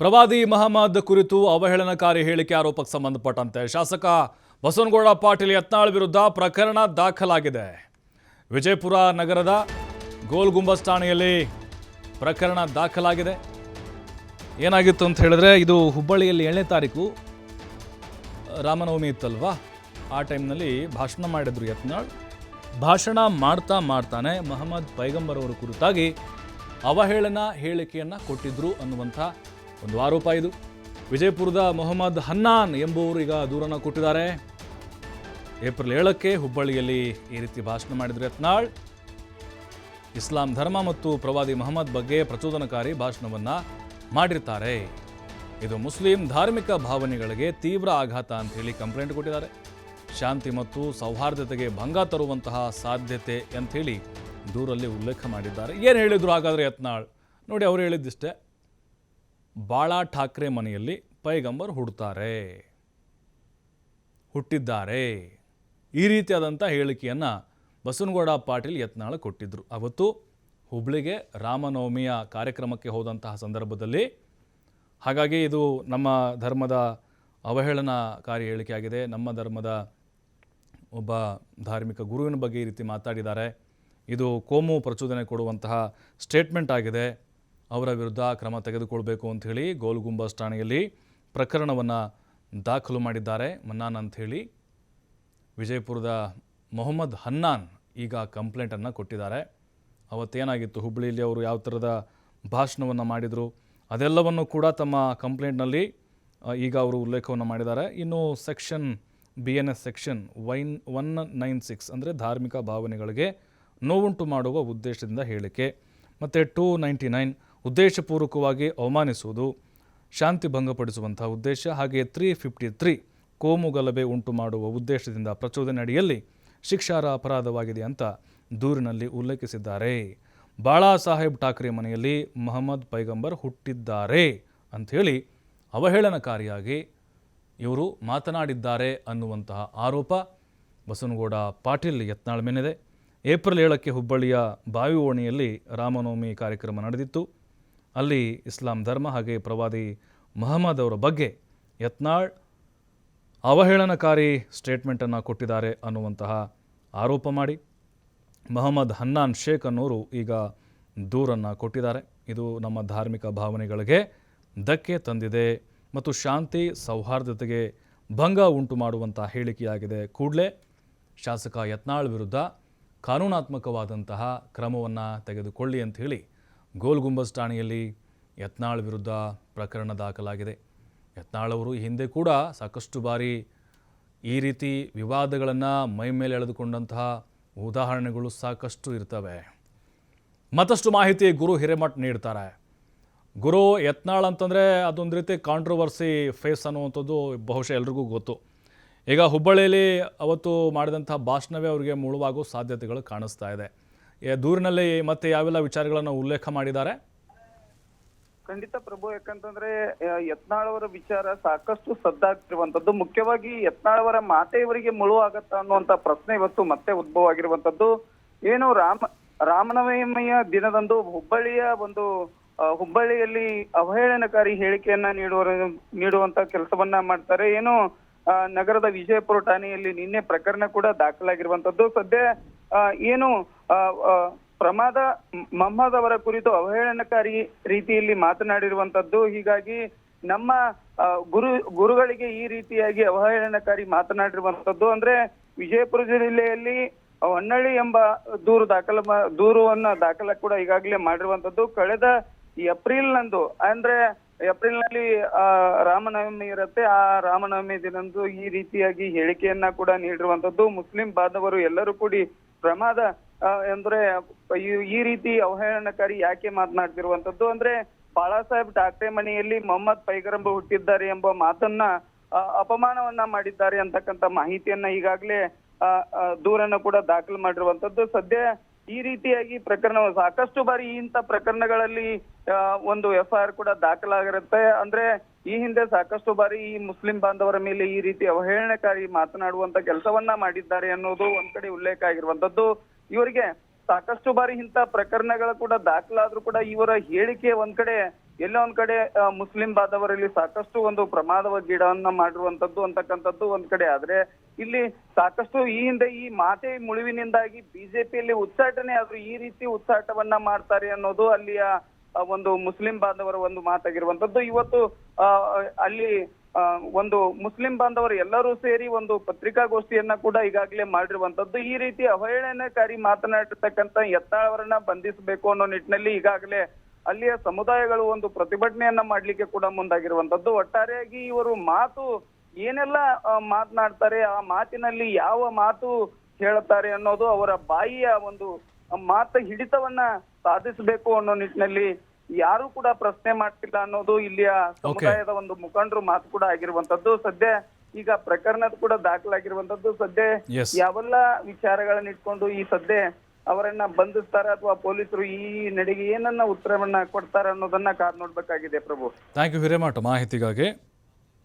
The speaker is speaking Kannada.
ಪ್ರವಾದಿ ಮಹಮ್ಮದ್ ಕುರಿತು ಅವಹೇಳನಕಾರಿ ಹೇಳಿಕೆ ಆರೋಪಕ್ಕೆ ಸಂಬಂಧಪಟ್ಟಂತೆ ಶಾಸಕ ಬಸವನಗೌಡ ಪಾಟೀಲ್ ಯತ್ನಾಳ್ ವಿರುದ್ಧ ಪ್ರಕರಣ ದಾಖಲಾಗಿದೆ. ವಿಜಯಪುರ ನಗರದ ಗೋಲ್ ಗುಂಬಜ್ ಠಾಣೆಯಲ್ಲಿ ಪ್ರಕರಣ ದಾಖಲಾಗಿದೆ. ಏನಾಗಿತ್ತು ಅಂತ ಹೇಳಿದ್ರೆ, ಇದು ಹುಬ್ಬಳ್ಳಿಯಲ್ಲಿ 7ನೇ ತಾರೀಕು ರಾಮನವಮಿ ಇತ್ತಲ್ವಾ, ಆ ಟೈಮ್ನಲ್ಲಿ ಭಾಷಣ ಮಾಡಿದ್ರು ಯತ್ನಾಳ್. ಭಾಷಣ ಮಾಡ್ತಾನೆ ಮಹಮ್ಮದ್ ಪೈಗಂಬರ್ ಅವರ ಕುರಿತಾಗಿ ಅವಹೇಳನ ಹೇಳಿಕೆಯನ್ನು ಕೊಟ್ಟಿದ್ರು ಅನ್ನುವಂಥ ಒಂದು ಆರೋಪ ಇದು. ವಿಜಯಪುರದ ಮೊಹಮ್ಮದ್ ಹನ್ನಾನ್ ಎಂಬುವರು ಈಗ ದೂರನ್ನು ಕೊಟ್ಟಿದ್ದಾರೆ. ಏಪ್ರಿಲ್ 7ಕ್ಕೆ ಹುಬ್ಬಳ್ಳಿಯಲ್ಲಿ ಈ ರೀತಿ ಭಾಷಣ ಮಾಡಿದ್ರು ಯತ್ನಾಳ್. ಇಸ್ಲಾಂ ಧರ್ಮ ಮತ್ತು ಪ್ರವಾದಿ ಮಹಮ್ಮದ್ ಬಗ್ಗೆ ಪ್ರಚೋದನಕಾರಿ ಭಾಷಣವನ್ನು ಮಾಡಿರ್ತಾರೆ. ಇದು ಮುಸ್ಲಿಂ ಧಾರ್ಮಿಕ ಭಾವನೆಗಳಿಗೆ ತೀವ್ರ ಆಘಾತ ಅಂತ ಹೇಳಿ ಕಂಪ್ಲೇಂಟ್ ಕೊಟ್ಟಿದ್ದಾರೆ. ಶಾಂತಿ ಮತ್ತು ಸೌಹಾರ್ದತೆಗೆ ಭಂಗ ತರುವಂತಹ ಸಾಧ್ಯತೆ ಅಂಥೇಳಿ ದೂರಲ್ಲಿ ಉಲ್ಲೇಖ ಮಾಡಿದ್ದಾರೆ. ಏನು ಹೇಳಿದ್ರು ಹಾಗಾದರೆ ಯತ್ನಾಳ್ ನೋಡಿ, ಅವರು ಹೇಳಿದ್ದಿಷ್ಟೇ, ಬಾಳಾ ಠಾಕ್ರೆ ಮನೆಯಲ್ಲಿ ಪೈಗಂಬರ್ ಹುಟ್ಟಿದ್ದಾರೆ. ಈ ರೀತಿಯಾದಂಥ ಹೇಳಿಕೆಯನ್ನು ಬಸವನಗೌಡ ಪಾಟೀಲ್ ಯತ್ನಾಳ್ ಕೊಟ್ಟಿದ್ದರು. ಅವತ್ತು ಹುಬ್ಳಿಗೆ ರಾಮನವಮಿಯ ಕಾರ್ಯಕ್ರಮಕ್ಕೆ ಹೋದಂತಹ ಸಂದರ್ಭದಲ್ಲಿ. ಹಾಗಾಗಿ ಇದು ನಮ್ಮ ಧರ್ಮದ ಅವಹೇಳನಕಾರಿ ಹೇಳಿಕೆಯಾಗಿದೆ. ನಮ್ಮ ಧರ್ಮದ ಒಬ್ಬ ಧಾರ್ಮಿಕ ಗುರುವಿನ ಬಗ್ಗೆ ಈ ರೀತಿ ಮಾತಾಡಿದ್ದಾರೆ. ಇದು ಕೋಮು ಪ್ರಚೋದನೆ ಕೊಡುವಂತಹ ಸ್ಟೇಟ್ಮೆಂಟ್ ಆಗಿದೆ. ಅವರ ವಿರುದ್ಧ ಕ್ರಮ ತೆಗೆದುಕೊಳ್ಬೇಕು ಅಂಥೇಳಿ ಗೋಲ್ ಗುಂಬಜ್ ಠಾಣೆಯಲ್ಲಿ ಪ್ರಕರಣವನ್ನು ದಾಖಲು ಮಾಡಿದ್ದಾರೆ. ಮನ್ನಾನ್ ಅಂಥೇಳಿ ವಿಜಯಪುರದ ಮೊಹಮ್ಮದ್ ಹನ್ನಾನ್ ಈಗ ಕಂಪ್ಲೇಂಟನ್ನು ಕೊಟ್ಟಿದ್ದಾರೆ. ಅವತ್ತೇನಾಗಿತ್ತು, ಹುಬ್ಬಳ್ಳಿಯಲ್ಲಿ ಅವರು ಯಾವ ಥರದ ಭಾಷಣವನ್ನು ಮಾಡಿದರು ಅದೆಲ್ಲವನ್ನು ಕೂಡ ತಮ್ಮ ಕಂಪ್ಲೇಂಟ್ನಲ್ಲಿ ಈಗ ಅವರು ಉಲ್ಲೇಖವನ್ನು ಮಾಡಿದ್ದಾರೆ. ಇನ್ನು ಸೆಕ್ಷನ್ BNS ಸೆಕ್ಷನ್ 196 ಅಂದರೆ ಧಾರ್ಮಿಕ ಭಾವನೆಗಳಿಗೆ ನೋವುಂಟು ಮಾಡುವ ಉದ್ದೇಶದಿಂದ ಹೇಳಿಕೆ, ಮತ್ತು 299 ಉದ್ದೇಶಪೂರ್ವಕವಾಗಿ ಅವಮಾನಿಸುವುದು, ಶಾಂತಿ ಭಂಗಪಡಿಸುವಂಥ ಉದ್ದೇಶ, ಹಾಗೆ 353 ಕೋಮು ಗಲಭೆ ಉಂಟು ಮಾಡುವ ಉದ್ದೇಶದಿಂದ ಪ್ರಚೋದನೆ ಅಡಿಯಲ್ಲಿ ಶಿಕ್ಷಾರ್ಹ ಅಪರಾಧವಾಗಿದೆ ಅಂತ ದೂರಿನಲ್ಲಿ ಉಲ್ಲೇಖಿಸಿದ್ದಾರೆ. ಬಾಳಾ ಸಾಹೇಬ್ ಠಾಕ್ರೆ ಮನೆಯಲ್ಲಿ ಮಹಮ್ಮದ್ ಪೈಗಂಬರ್ ಹುಟ್ಟಿದ್ದಾರೆ ಅಂಥೇಳಿ ಅವಹೇಳನಕಾರಿಯಾಗಿ ಇವರು ಮಾತನಾಡಿದ್ದಾರೆ ಅನ್ನುವಂತಹ ಆರೋಪ ಬಸವನಗೌಡ ಪಾಟೀಲ್ ಯತ್ನಾಳ್ ಮೇಲಿದೆ. ಏಪ್ರಿಲ್ 7ಕ್ಕೆ ಹುಬ್ಬಳ್ಳಿಯ ಬಾವಿ ಓಣಿಯಲ್ಲಿ ರಾಮನವಮಿ ಕಾರ್ಯಕ್ರಮ ನಡೆದಿತ್ತು. ಅಲ್ಲಿ ಇಸ್ಲಾಂ ಧರ್ಮ ಹಾಗೆ ಪ್ರವಾದಿ ಮಹಮ್ಮದ್ ಅವರ ಬಗ್ಗೆ ಯತ್ನಾಳ್ ಅವಹೇಳನಕಾರಿ ಸ್ಟೇಟ್ಮೆಂಟನ್ನು ಕೊಟ್ಟಿದ್ದಾರೆ ಅನ್ನುವಂತಹ ಆರೋಪ ಮಾಡಿ ಮೊಹಮ್ಮದ್ ಹನ್ನಾನ್ ಶೇಖ್ ಅನ್ನೋರು ಈಗ ದೂರನ್ನು ಕೊಟ್ಟಿದ್ದಾರೆ. ಇದು ನಮ್ಮ ಧಾರ್ಮಿಕ ಭಾವನೆಗಳಿಗೆ ಧಕ್ಕೆ ತಂದಿದೆ ಮತ್ತು ಶಾಂತಿ ಸೌಹಾರ್ದತೆಗೆ ಭಂಗ ಉಂಟು ಮಾಡುವಂಥ ಹೇಳಿಕೆಯಾಗಿದೆ. ಕೂಡಲೇ ಶಾಸಕ ಯತ್ನಾಳ್ ವಿರುದ್ಧ ಕಾನೂನಾತ್ಮಕವಾದಂತಹ ಕ್ರಮವನ್ನು ತೆಗೆದುಕೊಳ್ಳಿ ಅಂಥೇಳಿ ಗೋಲ್ ಗುಂಬಜ್ ಠಾಣೆಯಲ್ಲಿ ಯತ್ನಾಳ್ ವಿರುದ್ಧ ಪ್ರಕರಣ ದಾಖಲಾಗಿದೆ. ಯತ್ನಾಳ್ ಅವರು ಹಿಂದೆ ಕೂಡ ಸಾಕಷ್ಟು ಬಾರಿ ಈ ರೀತಿ ವಿವಾದಗಳನ್ನು ಮೈ ಮೇಲೆ ಎಳೆದುಕೊಂಡಂತಹ ಉದಾಹರಣೆಗಳು ಸಾಕಷ್ಟು ಇರ್ತವೆ. ಮತ್ತಷ್ಟು ಮಾಹಿತಿ ಗುರು ಹಿರೇಮಠ್ ನೀಡ್ತಾರೆ. ಗುರು, ಯತ್ನಾಳ್ ಅಂತಂದರೆ ಅದೊಂದು ರೀತಿ ಕಾಂಟ್ರವರ್ಸಿ ಫೇಸ್ ಅನ್ನುವಂಥದ್ದು ಬಹುಶಃ ಎಲ್ರಿಗೂ ಗೊತ್ತು. ಈಗ ಹುಬ್ಬಳ್ಳಿಯಲ್ಲಿ ಅವತ್ತು ಮಾಡಿದಂಥ ಭಾಷಣವೇ ಅವರಿಗೆ ಮುಳುವಾಗೋ ಸಾಧ್ಯತೆಗಳು ಕಾಣಿಸ್ತಾ ಇದೆ. ದೂರಿನಲ್ಲಿ ಮತ್ತೆ ಯಾವೆಲ್ಲ ವಿಚಾರಗಳನ್ನು ಉಲ್ಲೇಖ ಮಾಡಿದ್ದಾರೆ? ಖಂಡಿತ ಪ್ರಭು, ಯಾಕಂತಂದ್ರೆ ಯತ್ನಾಳ್ ಅವರ ವಿಚಾರ ಸಾಕಷ್ಟು ಸದ್ದಾಗ್ತಿರುವಂತದ್ದು. ಮುಖ್ಯವಾಗಿ ಯತ್ನಾಳ್ ಅವರ ಮಾತೆ ಇವರಿಗೆ ಮುಳುವಾಗತ್ತಾ ಅನ್ನುವಂತ ಪ್ರಶ್ನೆ ಇವತ್ತು ಮತ್ತೆ ಉದ್ಭವ ಆಗಿರುವಂತದ್ದು. ಏನು ರಾಮನವಮಿಯ ದಿನದಂದು ಹುಬ್ಬಳ್ಳಿಯಲ್ಲಿ ಅವಹೇಳನಕಾರಿ ಹೇಳಿಕೆಯನ್ನ ನೀಡುವಂತ ಕೆಲಸವನ್ನ ಮಾಡ್ತಾರೆ. ಏನು ನಗರದ ವಿಜಯಪುರ ಠಾಣೆಯಲ್ಲಿ ನಿನ್ನೆ ಪ್ರಕರಣ ಕೂಡ ದಾಖಲಾಗಿರುವಂತದ್ದು. ಸದ್ಯ ಏನು ಪ್ರಮಾದ ಮಹಮ್ಮದ್ ಅವರ ಕುರಿತು ಅವಹೇಳನಕಾರಿ ರೀತಿಯಲ್ಲಿ ಮಾತನಾಡಿರುವಂತದ್ದು. ಹೀಗಾಗಿ ನಮ್ಮ ಗುರುಗಳಿಗೆ ಈ ರೀತಿಯಾಗಿ ಅವಹೇಳನಕಾರಿ ಮಾತನಾಡಿರುವಂತದ್ದು. ಅಂದ್ರೆ ವಿಜಯಪುರ ಜಿಲ್ಲೆಯಲ್ಲಿ ಹೊನ್ನಳ್ಳಿ ಎಂಬ ದೂರವನ್ನ ದಾಖಲ ಕೂಡ ಈಗಾಗಲೇ ಮಾಡಿರುವಂತದ್ದು. ಕಳೆದ ಏಪ್ರಿಲ್ನಲ್ಲಿ ರಾಮನವಮಿ ಇರುತ್ತೆ. ಆ ರಾಮನವಮಿ ದಿನಂದು ಈ ರೀತಿಯಾಗಿ ಹೇಳಿಕೆಯನ್ನ ಕೂಡ ನೀಡಿರುವಂತದ್ದು. ಮುಸ್ಲಿಂ ಬಾಂಧವರು ಎಲ್ಲರೂ ಕೂಡಿ ಪ್ರಮಾದ ಅಂದ್ರೆ ಈ ರೀತಿ ಅವಹೇಳನಕಾರಿ ಯಾಕೆ ಮಾತನಾಡ್ತಿರುವಂತದ್ದು ಅಂದ್ರೆ, ಬಾಳಾ ಸಾಹೇಬ್ ಠಾಕ್ರೆ ಮನೆಯಲ್ಲಿ ಮೊಹಮ್ಮದ್ ಪೈಗಂಬರ್ ಹುಟ್ಟಿದ್ದಾರೆ ಎಂಬ ಮಾತನ್ನ ಅಪಮಾನವನ್ನ ಮಾಡಿದ್ದಾರೆ ಅಂತಕ್ಕಂಥ ಮಾಹಿತಿಯನ್ನ ಈಗಾಗಲೇ ದೂರನ್ನು ಕೂಡ ದಾಖಲು ಮಾಡಿರುವಂತದ್ದು. ಸದ್ಯ ಈ ರೀತಿಯಾಗಿ ಪ್ರಕರಣ ಸಾಕಷ್ಟು ಬಾರಿ ಇಂಥ ಪ್ರಕರಣಗಳಲ್ಲಿ ಒಂದು FIR ಕೂಡ ದಾಖಲಾಗಿರುತ್ತೆ. ಅಂದ್ರೆ ಈ ಹಿಂದೆ ಸಾಕಷ್ಟು ಬಾರಿ ಈ ಮುಸ್ಲಿಂ ಬಾಂಧವರ ಮೇಲೆ ಈ ರೀತಿ ಅವಹೇಳನಕಾರಿ ಮಾತನಾಡುವಂತ ಕೆಲಸವನ್ನ ಮಾಡಿದ್ದಾರೆ ಅನ್ನೋದು ಒಂದ್ ಕಡೆ ಉಲ್ಲೇಖ ಆಗಿರುವಂತದ್ದು. ಇವರಿಗೆ ಸಾಕಷ್ಟು ಬಾರಿ ಇಂಥ ಪ್ರಕರಣಗಳು ಕೂಡ ದಾಖಲಾದ್ರೂ ಕೂಡ ಇವರ ಹೇಳಿಕೆ ಒಂದ್ ಕಡೆ ಎಲ್ಲೋ ಒಂದ್ ಕಡೆ ಮುಸ್ಲಿಂ ಬಾಂಧವರಲ್ಲಿ ಸಾಕಷ್ಟು ಒಂದು ಪ್ರಮಾದಗೀಡವನ್ನ ಮಾಡಿರುವಂತದ್ದು ಅಂತಕ್ಕಂಥದ್ದು ಒಂದ್ ಕಡೆ ಆದ್ರೆ ಇಲ್ಲಿ ಸಾಕಷ್ಟು ಈ ಹಿಂದೆ ಈ ಮಾತೆ ಮುಳುವಿನಿಂದಾಗಿ ಬಿಜೆಪಿಯಲ್ಲಿ ಉಚ್ಚಾಟನೆ ಆದ್ರೂ ಈ ರೀತಿ ಉಚ್ಚಾಟವನ್ನ ಮಾಡ್ತಾರೆ ಅನ್ನೋದು ಅಲ್ಲಿಯ ಒಂದು ಮುಸ್ಲಿಂ ಬಾಂಧವರ ಒಂದು ಮಾತಾಗಿರುವಂತದ್ದು. ಇವತ್ತು ಅಲ್ಲಿ ಒಂದು ಮುಸ್ಲಿಂ ಬಾಂಧವರು ಎಲ್ಲರೂ ಸೇರಿ ಒಂದು ಪತ್ರಿಕಾಗೋಷ್ಠಿಯನ್ನ ಕೂಡ ಈಗಾಗಲೇ ಮಾಡಿರುವಂತದ್ದು. ಈ ರೀತಿ ಅವಹೇಳನಕಾರಿ ಮಾತನಾಡಿರ್ತಕ್ಕಂಥ ಯತ್ನಾಳ್ ಅವರನ್ನ ಬಂಧಿಸಬೇಕು ಅನ್ನೋ ನಿಟ್ಟಿನಲ್ಲಿ ಈಗಾಗಲೇ ಅಲ್ಲಿಯ ಸಮುದಾಯಗಳು ಒಂದು ಪ್ರತಿಭಟನೆಯನ್ನ ಮಾಡ್ಲಿಕ್ಕೆ ಕೂಡ ಮುಂದಾಗಿರುವಂತದ್ದು. ಒಟ್ಟಾರೆಯಾಗಿ ಇವರು ಮಾತು ಏನೆಲ್ಲ ಮಾತನಾಡ್ತಾರೆ, ಆ ಮಾತಿನಲ್ಲಿ ಯಾವ ಮಾತು ಹೇಳ್ತಾರೆ ಅನ್ನೋದು ಅವರ ಬಾಯಿಯ ಒಂದು ಮಾತ ಹಿಡಿತವನ್ನ ಸಾಧಿಸಬೇಕು ಅನ್ನೋ ನಿಟ್ಟಿನಲ್ಲಿ ಯಾರು ಕೂಡ ಪ್ರಶ್ನೆ ಮಾಡ್ತಿಲ್ಲ ಅನ್ನೋದು ಇಲ್ಲಿಯ ಸಮುದಾಯದ ಒಂದು ಮುಖಂಡರು ಮಾತು ಕೂಡ ಆಗಿರುವಂತದ್ದು. ಸದ್ಯ ಈಗ ಪ್ರಕರಣದ ಕೂಡ ದಾಖಲಾಗಿರುವಂತದ್ದು. ಸದ್ಯ ಯಾವೆಲ್ಲ ವಿಚಾರಗಳನ್ನ ಇಟ್ಕೊಂಡು ಈ ಸದ್ಯ ಅವರನ್ನ ಬಂಧಿಸ್ತಾರ ಅಥವಾ ಪೊಲೀಸರು ಈ ನಡೆಗೆ ಏನನ್ನ ಉತ್ತರವನ್ನ ಕೊಡ್ತಾರ ಅನ್ನೋದನ್ನ ಕಾದ್ ನೋಡ್ಬೇಕಾಗಿದೆ ಪ್ರಭು. ಥ್ಯಾಂಕ್ ಯು ಹಿರೇಮಠ ಮಾಹಿತಿಗಾಗಿ.